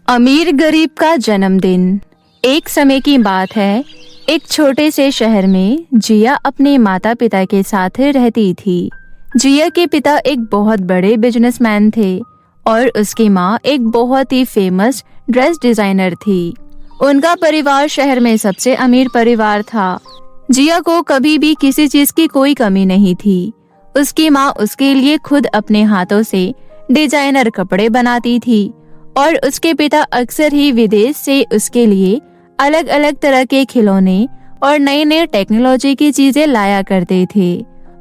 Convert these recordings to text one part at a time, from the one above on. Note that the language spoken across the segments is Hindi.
अमीर गरीब का जन्मदिन। एक समय की बात है, एक छोटे से शहर में जिया अपने माता पिता के साथ रहती थी। जिया के पिता एक बहुत बड़े बिजनेसमैन थे और उसकी माँ एक बहुत ही फेमस ड्रेस डिजाइनर थी। उनका परिवार शहर में सबसे अमीर परिवार था। जिया को कभी भी किसी चीज की कोई कमी नहीं थी। उसकी माँ उसके लिए खुद अपने हाथों से डिजाइनर कपड़े बनाती थी और उसके पिता अक्सर ही विदेश से उसके लिए अलग अलग तरह के खिलौने और नई नई टेक्नोलॉजी की चीजें लाया करते थे।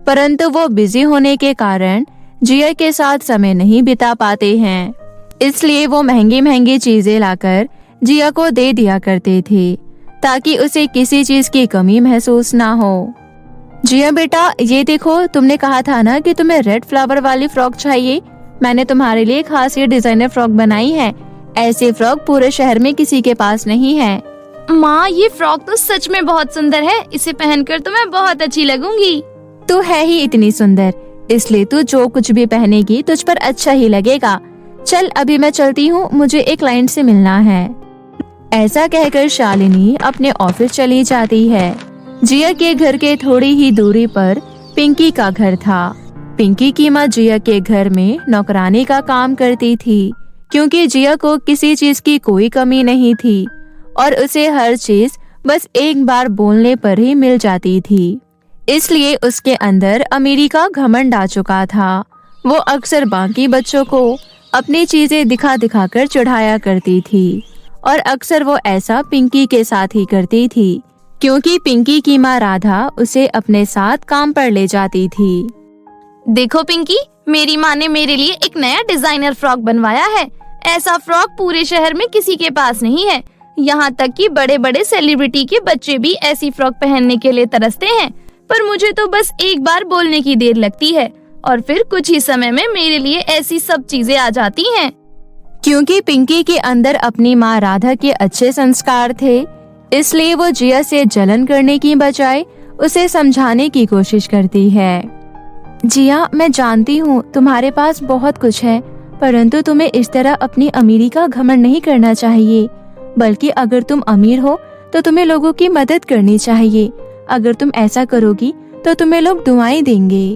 परंतु वो बिजी होने के कारण जिया के साथ समय नहीं बिता पाते हैं, इसलिए वो महंगी महंगी चीजें लाकर जिया को दे दिया करते थे ताकि उसे किसी चीज की कमी महसूस ना हो। जिया बेटा, ये देखो, तुमने कहा था ना कि तुम्हें रेड फ्लावर वाली फ्रॉक चाहिए। मैंने तुम्हारे लिए खास ये डिजाइनर फ्रॉक बनाई है। ऐसी फ्रॉक पूरे शहर में किसी के पास नहीं है। माँ, ये फ्रॉक तो सच में बहुत सुंदर है। इसे पहनकर तो मैं बहुत अच्छी लगूंगी। तू है ही इतनी सुंदर, इसलिए तू जो कुछ भी पहनेगी तुझ पर अच्छा ही लगेगा। चल अभी मैं चलती हूँ, मुझे एक क्लाइंट से मिलना है। ऐसा कहकर शालिनी अपने ऑफिस चली जाती है। जिया के घर के थोड़ी ही दूरी पर पिंकी का घर था। पिंकी की माँ जिया के घर में नौकरानी का काम करती थी, क्योंकि जिया को किसी चीज की कोई कमी नहीं थी और उसे हर चीज बस एक बार बोलने पर ही मिल जाती थी। इसलिए उसके अंदर अमीरी का घमंड आ चुका था। वो अक्सर बाकी बच्चों को अपनी चीजें दिखा दिखा कर चिढ़ाया करती थी और अक्सर वो ऐसा पिंकी के साथ ही करती थी, क्योंकि पिंकी की माँ राधा उसे अपने साथ काम पर ले जाती थी। देखो पिंकी, मेरी माँ ने मेरे लिए एक नया डिजाइनर फ्रॉक बनवाया है। ऐसा फ्रॉक पूरे शहर में किसी के पास नहीं है। यहाँ तक कि बड़े बड़े सेलिब्रिटी के बच्चे भी ऐसी फ्रॉक पहनने के लिए तरसते हैं, पर मुझे तो बस एक बार बोलने की देर लगती है और फिर कुछ ही समय में मेरे लिए ऐसी सब चीजें आ जाती हैं। क्योंकि पिंकी के अंदर अपनी माँ राधा के अच्छे संस्कार थे, इसलिए वो जिया से जलन करने की बजाय उसे समझाने की कोशिश करती है। जिया, मैं जानती हूँ तुम्हारे पास बहुत कुछ है, परंतु तुम्हें इस तरह अपनी अमीरी का घमंड नहीं करना चाहिए। बल्कि अगर तुम अमीर हो तो तुम्हें लोगों की मदद करनी चाहिए। अगर तुम ऐसा करोगी तो तुम्हें लोग दुआएं देंगे।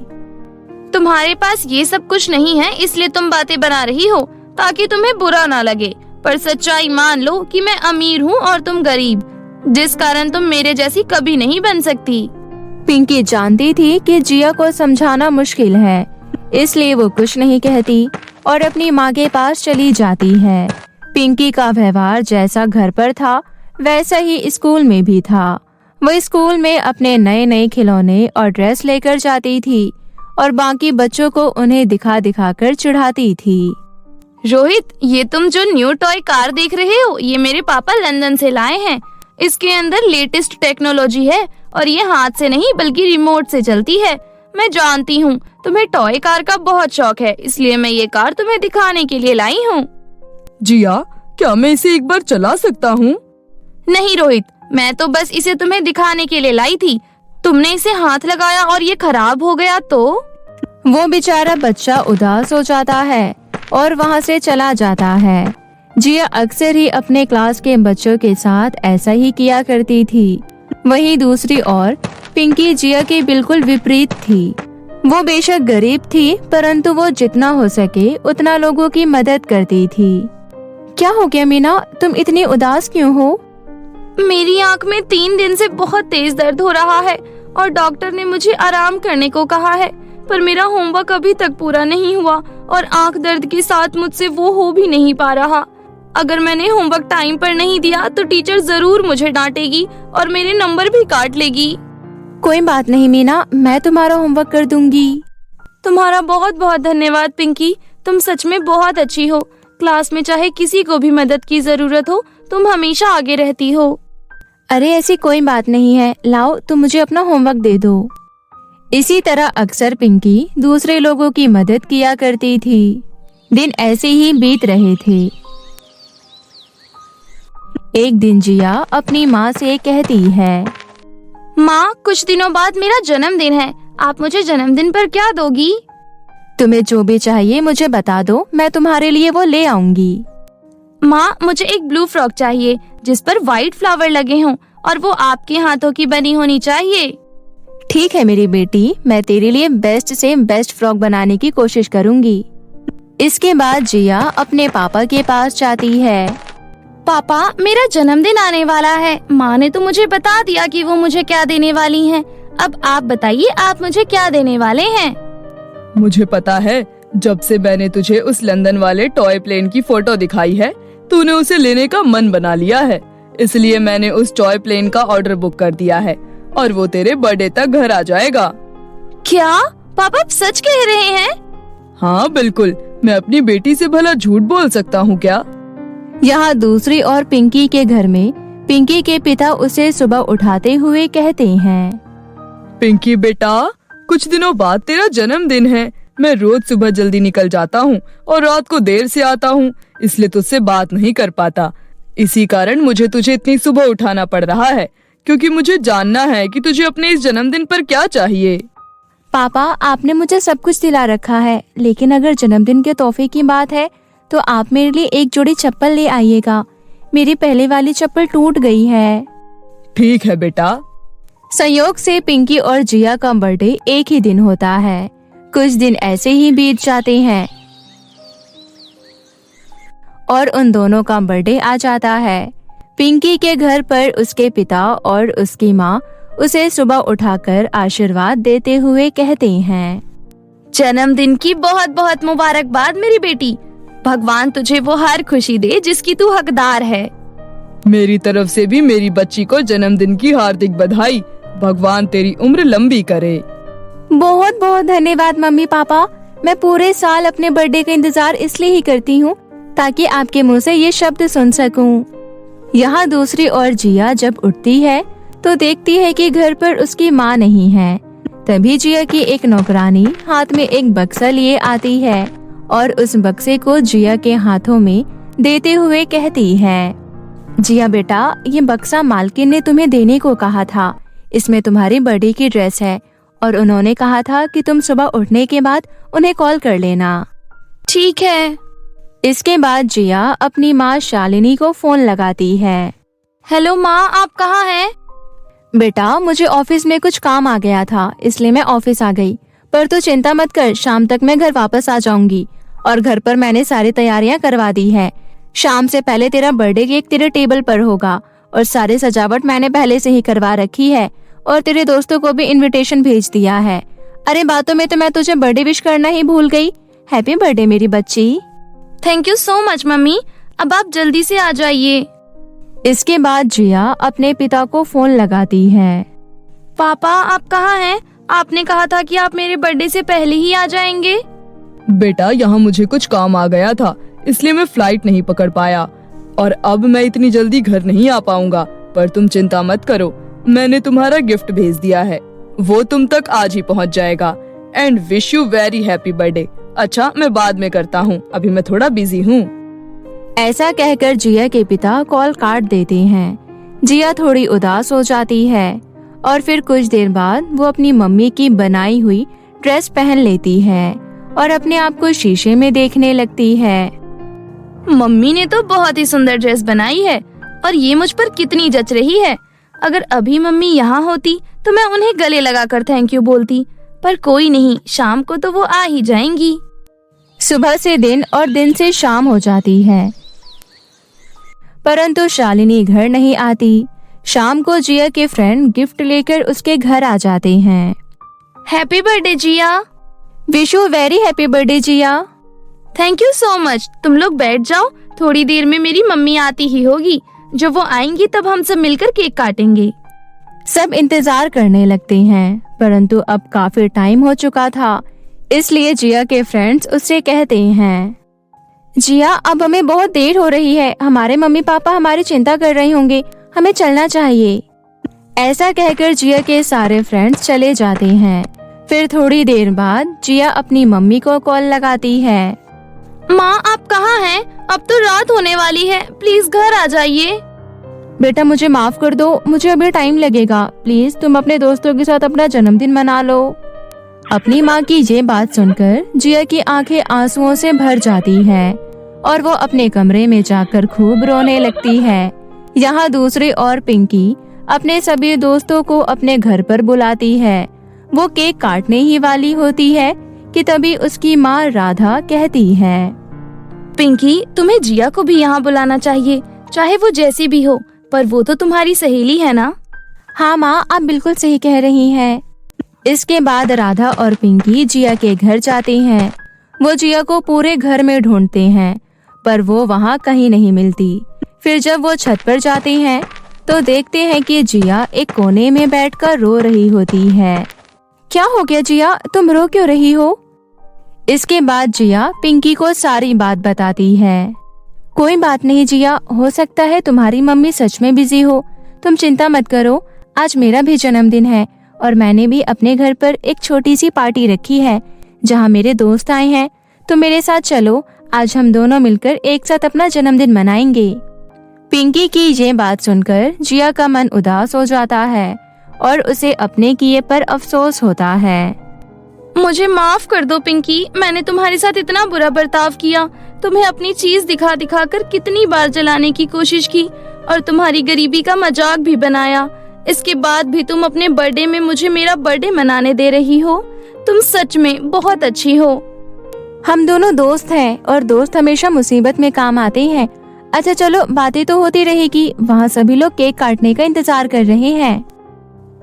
तुम्हारे पास ये सब कुछ नहीं है, इसलिए तुम बातें बना रही हो ताकि तुम्हें बुरा ना लगे, पर सच्चाई मान लो कि मैं अमीर हूँ और तुम गरीब, जिस कारण तुम मेरे जैसी कभी नहीं बन सकती। पिंकी जानती थी कि जिया को समझाना मुश्किल है, इसलिए वो कुछ नहीं कहती और अपनी माँ के पास चली जाती है। पिंकी का व्यवहार जैसा घर पर था वैसा ही स्कूल में भी था। वो स्कूल में अपने नए नए खिलौने और ड्रेस लेकर जाती थी और बाकी बच्चों को उन्हें दिखा दिखा कर चिढ़ाती थी। रोहित, ये तुम जो न्यू टॉय कार देख रहे हो, ये मेरे पापा लंदन से लाए हैं। इसके अंदर लेटेस्ट टेक्नोलॉजी है और ये हाथ से नहीं बल्कि रिमोट से चलती है। मैं जानती हूँ तुम्हें टॉय कार का बहुत शौक है, इसलिए मैं ये कार तुम्हें दिखाने के लिए लाई हूँ। जिया, क्या मैं इसे एक बार चला सकता हूँ? नहीं रोहित, मैं तो बस इसे तुम्हें दिखाने के लिए लाई थी। तुमने इसे हाथ लगाया और ये खराब हो गया तो? वो बेचारा बच्चा उदास हो जाता है और वहाँ से चला जाता है। जिया अक्सर ही अपने क्लास के बच्चों के साथ ऐसा ही किया करती थी। वहीं दूसरी ओर पिंकी जिया के बिल्कुल विपरीत थी। वो बेशक गरीब थी, परंतु वो जितना हो सके उतना लोगों की मदद करती थी। क्या हो गया मीना, तुम इतनी उदास क्यों हो? मेरी आंख में 3 दिन से बहुत तेज दर्द हो रहा है और डॉक्टर ने मुझे आराम करने को कहा है, पर मेरा होमवर्क अभी तक पूरा नहीं हुआ और आंख दर्द के साथ मुझसे वो हो भी नहीं पा रहा। अगर मैंने होमवर्क टाइम पर नहीं दिया तो टीचर जरूर मुझे डांटेगी और मेरे नंबर भी काट लेगी। कोई बात नहीं मीना, मैं तुम्हारा होमवर्क कर दूंगी। तुम्हारा बहुत बहुत धन्यवाद पिंकी, तुम सच में बहुत अच्छी हो। क्लास में चाहे किसी को भी मदद की जरूरत हो, तुम हमेशा आगे रहती हो। अरे ऐसी कोई बात नहीं है, लाओ तुम मुझे अपना होमवर्क दे दो। इसी तरह अक्सर पिंकी दूसरे लोगों की मदद किया करती थी। दिन ऐसे ही बीत रहे थे। एक दिन जिया अपनी माँ से कहती है, माँ, कुछ दिनों बाद मेरा जन्मदिन है, आप मुझे जन्मदिन पर क्या दोगी? तुम्हें जो भी चाहिए मुझे बता दो, मैं तुम्हारे लिए वो ले आऊंगी। माँ, मुझे एक ब्लू फ्रॉक चाहिए जिस पर व्हाइट फ्लावर लगे हों और वो आपके हाथों की बनी होनी चाहिए। ठीक है मेरी बेटी, मैं तेरे लिए बेस्ट से बेस्ट फ्रॉक बनाने की कोशिश करूंगी। इसके बाद जिया अपने पापा के पास जाती है। पापा, मेरा जन्मदिन आने वाला है। माँ ने तो मुझे बता दिया कि वो मुझे क्या देने वाली हैं। अब आप बताइए, आप मुझे क्या देने वाले हैं? मुझे पता है, जब से मैंने तुझे उस लंदन वाले टॉय प्लेन की फोटो दिखाई है, तूने उसे लेने का मन बना लिया है। इसलिए मैंने उस टॉय प्लेन का ऑर्डर बुक कर दिया है और वो तेरे बर्थडे तक घर आ जाएगा। क्या पापा, आप सच कह रहे हैं? हाँ बिल्कुल, मैं अपनी बेटी से भला झूठ बोल सकता हूँ क्या? यहाँ दूसरी ओर पिंकी के घर में पिंकी के पिता उसे सुबह उठाते हुए कहते हैं, पिंकी बेटा, कुछ दिनों बाद तेरा जन्मदिन है। मैं रोज सुबह जल्दी निकल जाता हूँ और रात को देर से आता हूँ, इसलिए तुझसे बात नहीं कर पाता। इसी कारण मुझे तुझे इतनी सुबह उठाना पड़ रहा है, क्योंकि मुझे जानना है कि तुझे अपने इस जन्मदिन पर क्या चाहिए। पापा, आपने मुझे सब कुछ दिला रखा है, लेकिन अगर जन्मदिन के तोहफे की बात है तो आप मेरे लिए एक जोड़ी चप्पल ले आइएगा। मेरी पहले वाली चप्पल टूट गई है। ठीक है बेटा। संयोग से पिंकी और जिया का बर्थडे एक ही दिन होता है। कुछ दिन ऐसे ही बीत जाते हैं और उन दोनों का बर्थडे आ जाता है। पिंकी के घर पर उसके पिता और उसकी माँ उसे सुबह उठाकर आशीर्वाद देते हुए कहते हैं, जन्मदिन की बहुत बहुत मुबारकबाद मेरी बेटी। भगवान तुझे वो हर खुशी दे जिसकी तू हकदार है। मेरी तरफ से भी मेरी बच्ची को जन्मदिन की हार्दिक बधाई। भगवान तेरी उम्र लंबी करे। बहुत बहुत धन्यवाद मम्मी पापा। मैं पूरे साल अपने बर्थडे का इंतजार इसलिए ही करती हूँ ताकि आपके मुंह से ये शब्द सुन सकूं। यहाँ दूसरी ओर जिया जब उठती है तो देखती है कि घर पर उसकी माँ नहीं है। तभी जिया की एक नौकरानी हाथ में एक बक्सा लिए आती है और उस बक्से को जिया के हाथों में देते हुए कहती है, जिया बेटा, ये बक्सा मालकिन ने तुम्हें देने को कहा था। इसमें तुम्हारी बर्थडे की ड्रेस है और उन्होंने कहा था कि तुम सुबह उठने के बाद उन्हें कॉल कर लेना। ठीक है। इसके बाद जिया अपनी माँ शालिनी को फोन लगाती है। हेलो माँ, आप कहाँ हैं? बेटा, मुझे ऑफिस में कुछ काम आ गया था, इसलिए मैं ऑफिस आ गई। पर तू चिंता मत कर, शाम तक मैं घर वापस आ जाऊंगी। और घर पर मैंने सारी तैयारियां करवा दी है। शाम से पहले तेरा बर्थडे केक तेरे टेबल पर होगा और सारी सजावट मैंने पहले से ही करवा रखी है और तेरे दोस्तों को भी इनविटेशन भेज दिया है। अरे बातों में तो मैं तुझे बर्थडे विश करना ही भूल गई। हैप्पी बर्थडे मेरी बच्ची। Thank you so much mummy. अब आप जल्दी से आ जाइए। इसके बाद जिया अपने पिता को फोन लगाती है। पापा, आप कहाँ हैं? आपने कहा था कि आप मेरे बर्थडे से पहले ही आ जाएंगे। बेटा, यहाँ मुझे कुछ काम आ गया था, इसलिए मैं फ्लाइट नहीं पकड़ पाया और अब मैं इतनी जल्दी घर नहीं आ पाऊंगा। पर तुम चिंता मत करो, मैंने तुम्हारा गिफ्ट भेज दिया है, वो तुम तक आज ही पहुँच जाएगा। And wish you very happy birthday. अच्छा, मैं बाद में करता हूँ, अभी मैं थोड़ा बिजी हूँ। ऐसा कहकर जिया के पिता कॉल काट देते हैं। जिया थोड़ी उदास हो जाती है और फिर कुछ देर बाद वो अपनी मम्मी की बनाई हुई ड्रेस पहन लेती है और अपने आप को शीशे में देखने लगती है। मम्मी ने तो बहुत ही सुंदर ड्रेस बनाई है और ये मुझ पर कितनी जच रही है। अगर अभी मम्मी यहाँ होती तो मैं उन्हें गले लगाकर थैंक यू बोलती, पर कोई नहीं, शाम को तो वो आ ही जाएंगी। सुबह से दिन और दिन से शाम हो जाती है, परंतु शालिनी घर नहीं आती। शाम को जिया के फ्रेंड गिफ्ट लेकर उसके घर आ जाते हैं। Happy birthday Jiya. Wish you very happy birthday Jiya. Thank you so much. तुम लोग बैठ जाओ, थोड़ी देर में मेरी मम्मी आती ही होगी। जब वो आएंगी तब हम सब मिलकर केक काटेंगे। सब इंतजार करने लगते हैं, परंतु अब काफी टाइम हो चुका था, इसलिए जिया के फ्रेंड्स उससे कहते हैं, जिया, अब हमें बहुत देर हो रही है। हमारे मम्मी पापा हमारी चिंता कर रहे होंगे, हमें चलना चाहिए। ऐसा कहकर जिया के सारे फ्रेंड्स चले जाते हैं। फिर थोड़ी देर बाद जिया अपनी मम्मी को कॉल लगाती है। माँ, आप कहाँ हैं? अब तो रात होने वाली है, प्लीज घर आ जाइए। बेटा, मुझे माफ कर दो, मुझे अभी टाइम लगेगा। प्लीज तुम अपने दोस्तों के साथ अपना जन्मदिन मना लो। अपनी माँ की ये बात सुनकर जिया की आंखें आंसुओं से भर जाती है और वो अपने कमरे में जाकर खूब रोने लगती है। यहाँ दूसरी ओर पिंकी अपने सभी दोस्तों को अपने घर पर बुलाती है। वो केक काटने ही वाली होती है कि तभी उसकी माँ राधा कहती है, पिंकी, तुम्हें जिया को भी यहाँ बुलाना चाहिए, चाहे वो जैसी भी हो, पर वो तो तुम्हारी सहेली है ना। हाँ माँ, आप बिल्कुल सही कह रही हैं। इसके बाद राधा और पिंकी जिया के घर जाती हैं। वो जिया को पूरे घर में ढूंढते हैं, पर वो वहाँ कहीं नहीं मिलती। फिर जब वो छत पर जाते हैं तो देखते हैं कि जिया एक कोने में बैठकर रो रही होती है। क्या हो गया जिया, तुम रो क्यों रही हो? इसके बाद जिया पिंकी को सारी बात बताती है। कोई बात नहीं जिया, हो सकता है तुम्हारी मम्मी सच में बिजी हो। तुम चिंता मत करो, आज मेरा भी जन्मदिन है और मैंने भी अपने घर पर एक छोटी सी पार्टी रखी है जहाँ मेरे दोस्त आए हैं। तुम मेरे साथ चलो, आज हम दोनों मिलकर एक साथ अपना जन्मदिन मनाएंगे। पिंकी की ये बात सुनकर जिया का मन उदास हो जाता है और उसे अपने किए पर अफसोस होता है। मुझे माफ कर दो पिंकी, मैंने तुम्हारे साथ इतना बुरा बर्ताव किया। तुम्हें अपनी चीज दिखा दिखा कर कितनी बार जलाने की कोशिश की और तुम्हारी गरीबी का मजाक भी बनाया। इसके बाद भी तुम अपने बर्थडे में मुझे मेरा बर्थडे मनाने दे रही हो। तुम सच में बहुत अच्छी हो। हम दोनों दोस्त हैं और दोस्त हमेशा मुसीबत में काम आते हैं। अच्छा चलो, बातें तो होती रहेगी। वहाँ सभी लोग केक काटने का इंतजार कर रहे हैं।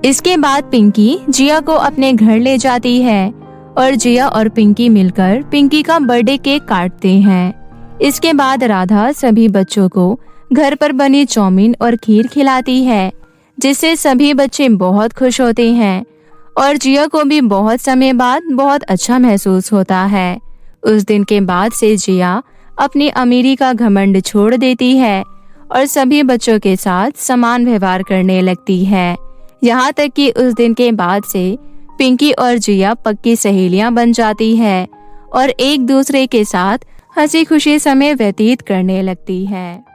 इसके बाद पिंकी जिया को अपने घर ले जाती है और जिया और पिंकी मिलकर पिंकी का बर्थडे केक काटते हैं। इसके बाद राधा सभी बच्चों को घर पर बनी चाउमीन और खीर खिलाती है, जिससे सभी बच्चे बहुत खुश होते हैं और जिया को भी बहुत समय बाद बहुत अच्छा महसूस होता है। उस दिन के बाद से जिया अपनी अमीरी का घमंड छोड़ देती है और सभी बच्चों के साथ समान व्यवहार करने लगती है। यहाँ तक कि उस दिन के बाद से पिंकी और जिया पक्की सहेलियां बन जाती है और एक दूसरे के साथ हंसी खुशी समय व्यतीत करने लगती है।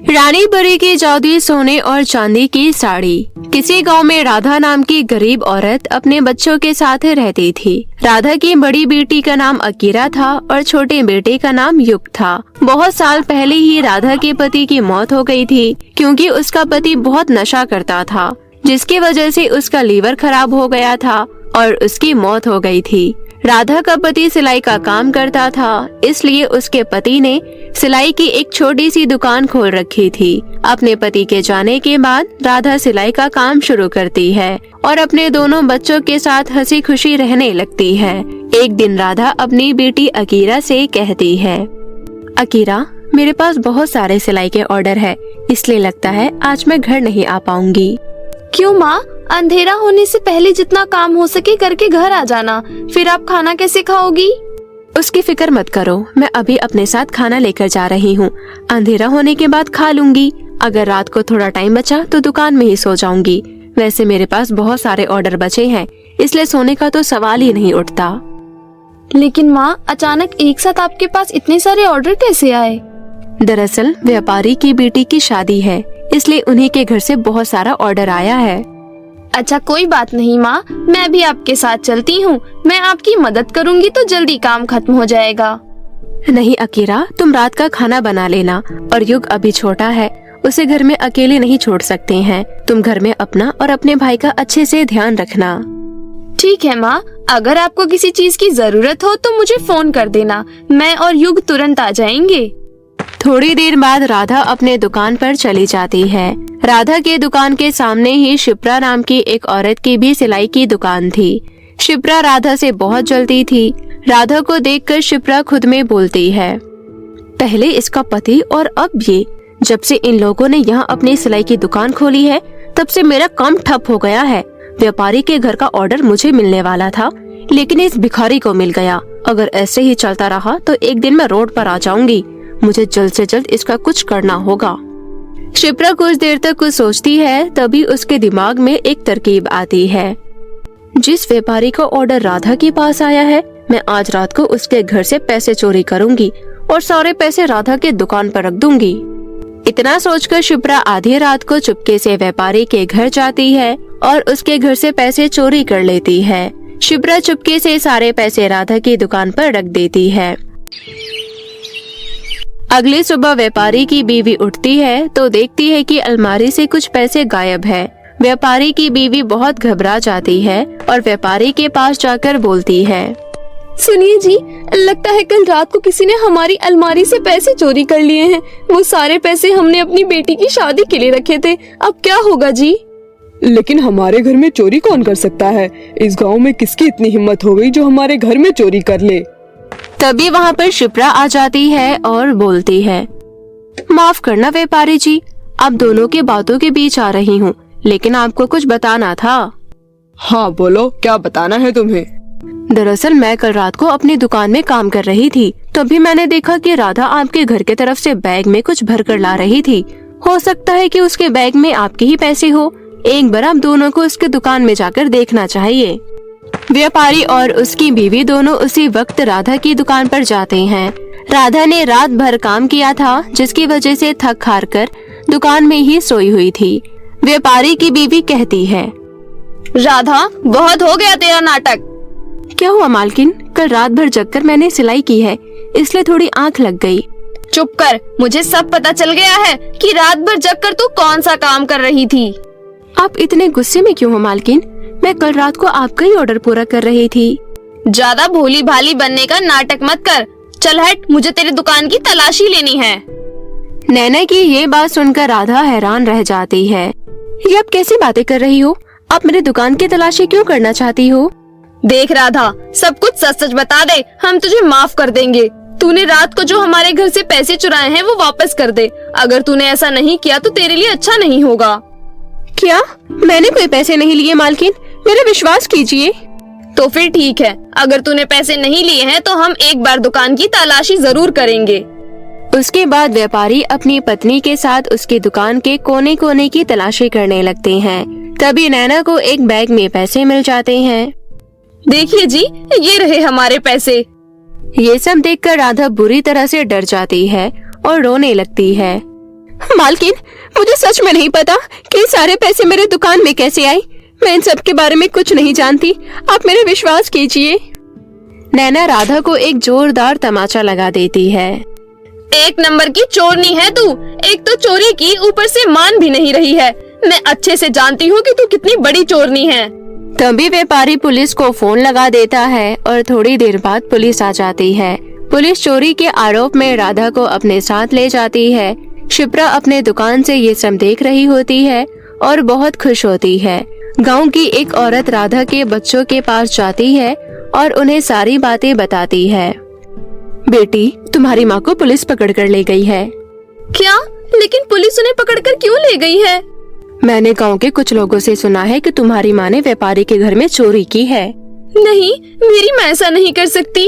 रानी परी की जादुई सोने और चांदी की साड़ी। किसी गांव में राधा नाम की गरीब औरत अपने बच्चों के साथ रहती थी। राधा की बड़ी बेटी का नाम अकीरा था और छोटे बेटे का नाम युग था। बहुत साल पहले ही राधा के पति की मौत हो गई थी, क्योंकि उसका पति बहुत नशा करता था, जिसकी वजह से उसका लीवर खराब हो गया था और उसकी मौत हो गई थी। राधा का पति सिलाई का काम करता था, इसलिए उसके पति ने सिलाई की एक छोटी सी दुकान खोल रखी थी। अपने पति के जाने के बाद राधा सिलाई का काम शुरू करती है और अपने दोनों बच्चों के साथ हंसी खुशी रहने लगती है। एक दिन राधा अपनी बेटी अकीरा से कहती है, अकीरा, मेरे पास बहुत सारे सिलाई के ऑर्डर है, इसलिए लगता है आज मैं घर नहीं आ पाऊंगी। क्यों माँ? अंधेरा होने से पहले जितना काम हो सके करके घर आ जाना, फिर आप खाना कैसे खाओगी? उसकी फिक्र मत करो, मैं अभी अपने साथ खाना लेकर जा रही हूँ। अंधेरा होने के बाद खा लूंगी। अगर रात को थोड़ा टाइम बचा तो दुकान में ही सो जाऊंगी। वैसे मेरे पास बहुत सारे ऑर्डर बचे हैं, इसलिए सोने का तो सवाल ही नहीं उठता। लेकिन माँ, अचानक एक साथ आपके पास इतने सारे ऑर्डर कैसे आए? दरअसल व्यापारी की बेटी की शादी है, इसलिए उन्हीं के घर से बहुत सारा ऑर्डर आया है। अच्छा, कोई बात नहीं माँ, मैं भी आपके साथ चलती हूँ। मैं आपकी मदद करूँगी तो जल्दी काम खत्म हो जाएगा। नहीं अकीरा, तुम रात का खाना बना लेना, और युग अभी छोटा है, उसे घर में अकेले नहीं छोड़ सकते हैं। तुम घर में अपना और अपने भाई का अच्छे से ध्यान रखना। ठीक है माँ, अगर आपको किसी चीज की जरूरत हो तो मुझे फोन कर देना, मैं और युग तुरंत आ जाएंगे। थोड़ी देर बाद राधा अपने दुकान पर चली जाती है। राधा के दुकान के सामने ही शिप्रा नाम की एक औरत की भी सिलाई की दुकान थी। शिप्रा राधा से बहुत जलती थी। राधा को देखकर शिप्रा खुद में बोलती है, पहले इसका पति और अब ये। जब से इन लोगों ने यहाँ अपनी सिलाई की दुकान खोली है, तब से मेरा काम ठप हो गया है। व्यापारी के घर का ऑर्डर मुझे मिलने वाला था, लेकिन इस भिखारी को मिल गया। अगर ऐसे ही चलता रहा तो एक दिन मैं रोड पर आ जाऊंगी। मुझे जल्द से जल्द इसका कुछ करना होगा। शिप्रा कुछ देर तक कुछ सोचती है, तभी उसके दिमाग में एक तरकीब आती है। जिस व्यापारी का ऑर्डर राधा के पास आया है, मैं आज रात को उसके घर से पैसे चोरी करूंगी और सारे पैसे राधा के दुकान पर रख दूंगी। इतना सोचकर शिप्रा आधी रात को चुपके से व्यापारी के घर जाती है और उसके घर से पैसे चोरी कर लेती है। शिप्रा चुपके से सारे पैसे राधा की दुकान पर रख देती है। अगली सुबह व्यापारी की बीवी उठती है तो देखती है कि अलमारी से कुछ पैसे गायब है। व्यापारी की बीवी बहुत घबरा जाती है और व्यापारी के पास जाकर बोलती है, सुनिए जी, लगता है कल रात को किसी ने हमारी अलमारी से पैसे चोरी कर लिए हैं। वो सारे पैसे हमने अपनी बेटी की शादी के लिए रखे थे। अब क्या होगा जी? लेकिन हमारे घर में चोरी कौन कर सकता है? इस गांव में किसकी इतनी हिम्मत हो गई जो हमारे घर में चोरी कर ले? तभी वहाँ पर शिप्रा आ जाती है और बोलती है, माफ करना व्यापारी जी, आप दोनों के बातों के बीच आ रही हूँ, लेकिन आपको कुछ बताना था। हाँ बोलो, क्या बताना है तुम्हें? दरअसल मैं कल रात को अपनी दुकान में काम कर रही थी, तभी मैंने देखा कि राधा आपके घर के तरफ से बैग में कुछ भर कर ला रही थी। हो सकता है कि उसके बैग में आपके ही पैसे हो। एक बार आप दोनों को उसके दुकान में जाकर देखना चाहिए। व्यापारी और उसकी बीवी दोनों उसी वक्त राधा की दुकान पर जाते हैं। राधा ने रात भर काम किया था, जिसकी वजह से थक हार कर दुकान में ही सोई हुई थी। व्यापारी की बीवी कहती है, राधा, बहुत हो गया तेरा नाटक। क्या हुआ मालकिन? कल रात भर जगकर मैंने सिलाई की है, इसलिए थोड़ी आंख लग गई। चुप कर, मुझे सब पता चल गया है कि रात भर जगकर तू कौन सा काम कर रही थी। आप इतने गुस्से में क्यों हो मालकिन? मैं कल रात को आपका ही ऑर्डर पूरा कर रही थी। ज्यादा भोली भाली बनने का नाटक मत कर। चल हट, मुझे तेरी दुकान की तलाशी लेनी है। नैना की ये बात सुनकर राधा हैरान रह जाती है। ये आप कैसी बातें कर रही हो? आप मेरे दुकान की तलाशी क्यों करना चाहती हो? देख राधा, सब कुछ सच सच बता दे, हम तुझे माफ कर देंगे। तूने रात को जो हमारे घर से पैसे चुराए हैं वो वापस कर दे। अगर तूने ऐसा नहीं किया तो तेरे लिए अच्छा नहीं होगा। क्या? मैंने कोई पैसे नहीं लिए मालकिन, मेरा विश्वास कीजिए। तो फिर ठीक है, अगर तूने पैसे नहीं लिए हैं तो हम एक बार दुकान की तलाशी जरूर करेंगे। उसके बाद व्यापारी अपनी पत्नी के साथ उसकी दुकान के कोने कोने की तलाशी करने लगते हैं। तभी नैना को एक बैग में पैसे मिल जाते हैं। देखिए जी, ये रहे हमारे पैसे। ये सब देखकर राधा बुरी तरह से डर जाती है और रोने लगती है। मालकिन, मुझे सच में नहीं पता कि सारे पैसे मेरे दुकान में कैसे आए। मैं इन सब के बारे में कुछ नहीं जानती, आप मेरे विश्वास कीजिए। नैना राधा को एक जोरदार तमाचा लगा देती है। एक नंबर की चोरनी है तू। एक तो चोरी की, ऊपर से मान भी नहीं रही है। मैं अच्छे से जानती हूँ कि तू कितनी बड़ी चोरनी है। तभी व्यापारी पुलिस को फोन लगा देता है और थोड़ी देर बाद पुलिस आ जाती है। पुलिस चोरी के आरोप में राधा को अपने साथ ले जाती है। शिप्रा अपने दुकान से ये सब देख रही होती है और बहुत खुश होती है। गांव की एक औरत राधा के बच्चों के पास जाती है और उन्हें सारी बातें बताती है। बेटी, तुम्हारी माँ को पुलिस पकड़ कर ले गई है। क्या? लेकिन पुलिस उन्हें पकड़कर क्यों ले गई है? मैंने गांव के कुछ लोगों से सुना है कि तुम्हारी माँ ने व्यापारी के घर में चोरी की है। नहीं, मेरी माँ ऐसा नहीं कर सकती।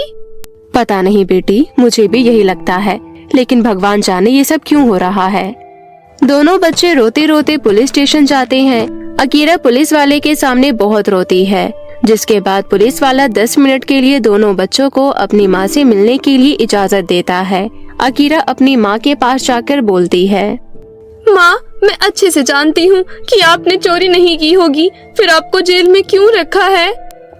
पता नहीं बेटी, मुझे भी यही लगता है, लेकिन भगवान जाने ये सब क्यों हो रहा है। दोनों बच्चे रोते रोते पुलिस स्टेशन जाते हैं। अकीरा पुलिस वाले के सामने बहुत रोती है, जिसके बाद पुलिस वाला 10 मिनट के लिए दोनों बच्चों को अपनी माँ से मिलने के लिए इजाजत देता है। अकीरा अपनी माँ के पास जाकर बोलती है, माँ, मैं अच्छे से जानती हूँ कि आपने चोरी नहीं की होगी, फिर आपको जेल में क्यों रखा है?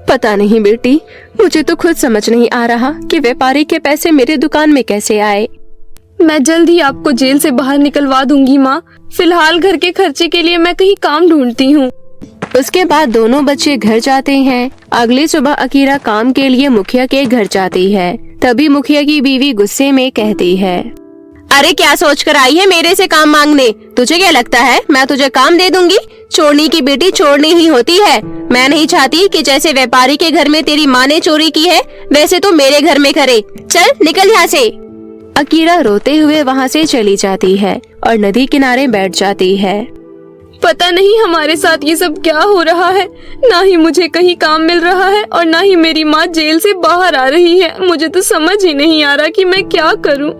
पता नहीं बेटी, मुझे तो खुद समझ नहीं आ रहा कि व्यापारी के पैसे मेरे दुकान में कैसे आए। मैं जल्द ही आपको जेल से बाहर निकलवा दूंगी माँ। फिलहाल घर के खर्चे के लिए मैं कहीं काम ढूंढती हूँ। उसके बाद दोनों बच्चे घर जाते हैं। अगली सुबह अकीरा काम के लिए मुखिया के घर जाती है। तभी मुखिया की बीवी गुस्से में कहती है, अरे क्या सोचकर आई है मेरे से काम मांगने? तुझे क्या लगता है मैं तुझे काम दे दूंगी? चोरनी की बेटी चोरनी ही होती है। मैं नहीं चाहती कि जैसे व्यापारी के घर में तेरी माँ ने चोरी की है वैसे तो मेरे घर में करे। चल निकल यहाँ से। अकीरा रोते हुए वहाँ से चली जाती है और नदी किनारे बैठ जाती है। पता नहीं हमारे साथ ये सब क्या हो रहा है। ना ही मुझे कहीं काम मिल रहा है और ना ही मेरी माँ जेल से बाहर आ रही है। मुझे तो समझ ही नहीं आ रहा कि मैं क्या करूँ।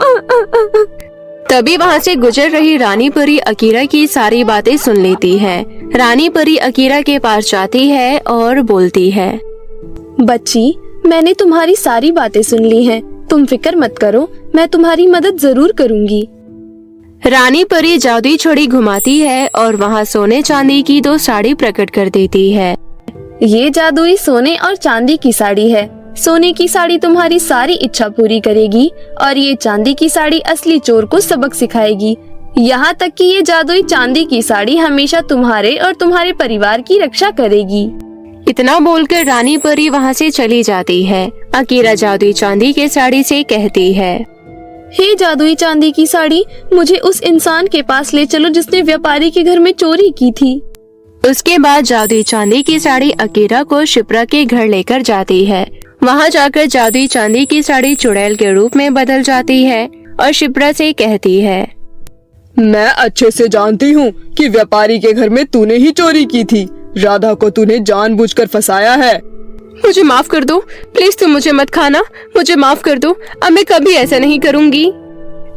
तभी वहाँ से गुजर रही रानी परी अकीरा की सारी बातें सुन लेती है। रानी परी अकीरा के पास जाती है और बोलती है, बच्ची, मैंने तुम्हारी सारी बातें सुन ली हैं। तुम फिक्र मत करो, मैं तुम्हारी मदद जरूर करूँगी। रानी परी जादुई छड़ी घुमाती है और वहाँ सोने चांदी की 2 साड़ी प्रकट कर देती है। ये जादुई सोने और चांदी की साड़ी है। सोने की साड़ी तुम्हारी सारी इच्छा पूरी करेगी और ये चांदी की साड़ी असली चोर को सबक सिखाएगी। यहाँ तक कि ये जादुई चांदी की साड़ी हमेशा तुम्हारे और तुम्हारे परिवार की रक्षा करेगी। इतना बोलकर रानी परी वहाँ से चली जाती है। अकीरा जादुई चांदी के साड़ी से कहती है, हे जादुई चांदी की साड़ी, मुझे उस इंसान के पास ले चलो जिसने व्यापारी के घर में चोरी की थी। उसके बाद जादुई चांदी की साड़ी अकीरा को शिप्रा के घर लेकर जाती है। वहाँ जाकर जादुई चांदी की साड़ी चुड़ैल के रूप में बदल जाती है और शिप्रा से कहती है, मैं अच्छे से जानती हूँ कि व्यापारी के घर में तूने ही चोरी की थी। राधा को तूने जानबूझकर फंसाया है। मुझे माफ कर दो, प्लीज तुम मुझे मत खाना, मुझे माफ कर दो, अब मैं कभी ऐसा नहीं करूँगी।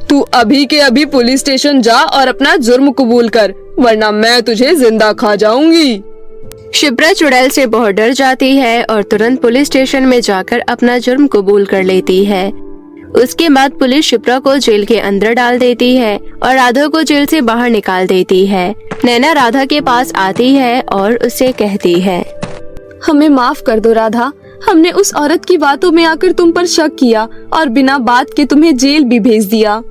तू अभी के अभी पुलिस स्टेशन जा और अपना जुर्म कबूल कर, वरना मैं तुझे जिंदा खा जाऊंगी। शिप्रा चुड़ैल से बहुत डर जाती है और तुरंत पुलिस स्टेशन में जाकर अपना जुर्म कबूल कर लेती है। उसके बाद पुलिस शिप्रा को जेल के अंदर डाल देती है और राधा को जेल से बाहर निकाल देती है। नैना राधा के पास आती है और उससे कहती है, हमें माफ कर दो राधा, हमने उस औरत की बातों में आकर तुम पर शक किया और बिना बात के तुम्हें जेल भी भेज दिया।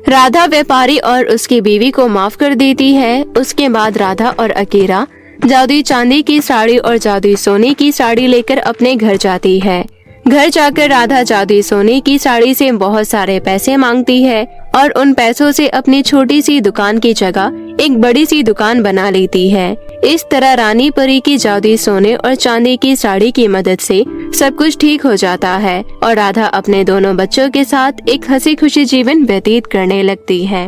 राधा व्यापारी और उसकी बीवी को माफ कर देती है। उसके बाद राधा और अकीरा जादुई चांदी की साड़ी और जादुई सोने की साड़ी लेकर अपने घर जाती है। घर जाकर राधा जादुई सोने की साड़ी से बहुत सारे पैसे मांगती है और उन पैसों से अपनी छोटी सी दुकान की जगह एक बड़ी सी दुकान बना लेती है। इस तरह रानी परी की जादुई सोने और चांदी की साड़ी की मदद से सब कुछ ठीक हो जाता है और राधा अपने दोनों बच्चों के साथ एक हंसी खुशी जीवन व्यतीत करने लगती है।